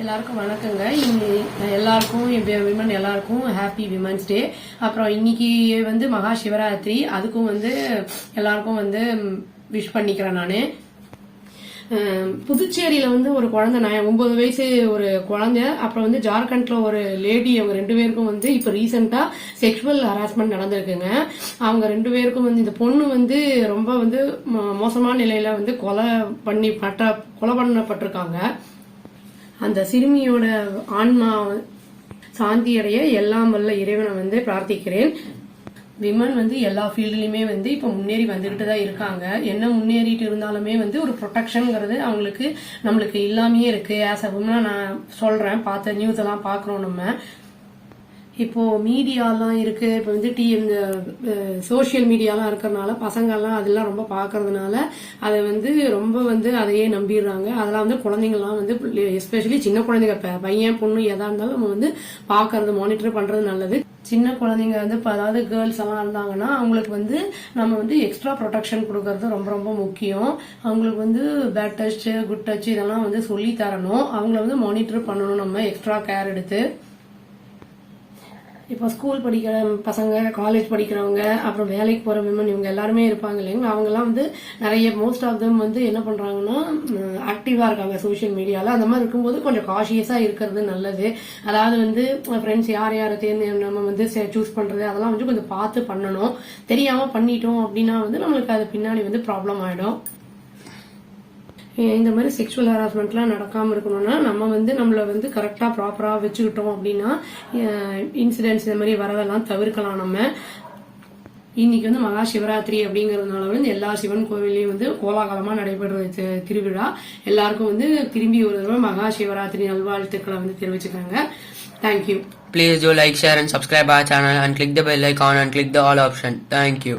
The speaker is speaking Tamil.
எல்லாருக்கும் வணக்கங்க. எல்லாருக்கும் விமன் எல்லாருக்கும் ஹாப்பி விமன்ஸ் டே. அப்புறம் இன்னைக்கு வந்து மகா சிவராத்திரி, அதுக்கும் வந்து எல்லாருக்கும் வந்து விஷ் பண்ணிக்கிறேன் நானு. புதுச்சேரியில வந்து ஒரு குழந்தை 9 வயசு ஒரு குழந்தை, அப்புறம் வந்து ஜார்க்கண்ட்ல ஒரு லேடி, அவங்க 2 பேருக்கும் வந்து இப்ப ரீசெண்டா செக்ஷுவல் ஹராஸ்மெண்ட் நடந்திருக்குங்க. அவங்க 2 பேருக்கும் வந்து இந்த பொண்ணு வந்து ரொம்ப வந்து மோசமான நிலையில வந்து கொலை பண்ணப்பட்டிருக்காங்க. அந்த சிறுமியோட ஆன்மா சாந்தி அடைய எல்லாம் வல்ல இறைவனை வந்து பிரார்த்திக்கிறேன். விமன் வந்து எல்லா ஃபீல்ட்லயுமே வந்து இப்ப முன்னேறி வந்துகிட்டு தான் இருக்காங்க. என்ன முன்னேறிட்டு இருந்தாலுமே வந்து ஒரு ப்ரொடெக்ஷன்ங்கிறது அவங்களுக்கு நம்மளுக்கு இல்லாமயே இருக்கு. ஆஸ் அ விமனா நான் சொல்றேன், பார்த்த நியூஸ் எல்லாம் பாக்குறோம். நம்ம இப்போ மீடியாலாம் இருக்கு, இப்போ வந்து இந்த சோசியல் மீடியாலாம் இருக்கிறதுனால பசங்கள்லாம் அதெல்லாம் ரொம்ப பாக்குறதுனால அதை வந்து ரொம்ப வந்து அதையே நம்பிடுறாங்க. அதெல்லாம் வந்து குழந்தைங்கலாம் வந்து எஸ்பெஷலி சின்ன குழந்தைங்க, பையன் பொண்ணு எதா இருந்தாலும் நம்ம வந்து பாக்குறது, மானிட்டர் பண்றது நல்லது. சின்ன குழந்தைங்க வந்து அதாவது கேர்ள்ஸ் எல்லாம் இருந்தாங்கன்னா அவங்களுக்கு வந்து நம்ம வந்து எக்ஸ்ட்ரா ப்ரொடெக்ஷன் கொடுக்கறது ரொம்ப ரொம்ப முக்கியம். அவங்களுக்கு வந்து பேட் டச், குட் டச் இதெல்லாம் வந்து சொல்லி தரணும். அவங்கள வந்து மானிட்டர் பண்ணணும் நம்ம, எக்ஸ்ட்ரா கேர் எடுத்து. இப்போ ஸ்கூல் படிக்கிற பசங்க, காலேஜ் படிக்கிறவங்க, அப்புறம் வேலைக்கு போற விமன், இவங்க எல்லாருமே இருப்பாங்க இல்லைங்களா. அவங்கெல்லாம் வந்து நிறைய மோஸ்ட் ஆஃப் தம் வந்து என்ன பண்றாங்கன்னா ஆக்டிவா இருக்காங்க சோசியல் மீடியால. அந்த மாதிரி இருக்கும்போது கொஞ்சம் காஷியஸா இருக்கிறது நல்லது. அதாவது வந்து ஃப்ரெண்ட்ஸ் யார் தேர்ந்து நம்ம வந்து சூஸ் பண்றது அதெல்லாம் வந்து கொஞ்சம் பார்த்து பண்ணணும். தெரியாம பண்ணிட்டோம் அப்படின்னா வந்து நம்மளுக்கு அது பின்னாடி வந்து ப்ராப்ளம் ஆயிடும். இந்த மாதிரி செக்ஷுவல் ஹராஸ்மெண்ட்லாம் நடக்காம இருக்கணும்னா நம்ம வந்து நம்மள வந்து கரெக்டா ப்ராப்பரா வச்சுக்கிட்டோம் அப்படின்னா இன்சிடென்ட்ஸ் இந்த மாதிரி வரதெல்லாம் தவிர்க்கலாம். நம்ம இன்னைக்கு வந்து மகா சிவராத்திரி அப்படிங்கறதுனால வந்து எல்லா சிவன் கோவிலையும் வந்து கோலாகலமா நடைபெறுற திருவிழா. எல்லாருக்கும் வந்து திரும்பி ஒரு தடவை மகா சிவராத்திரி நல்வாழ்த்துக்களை வந்து தெரிவிச்சுக்காங்க. Thank you. Please do like, share and subscribe our channel and click the bell icon and click the all option. Thank you.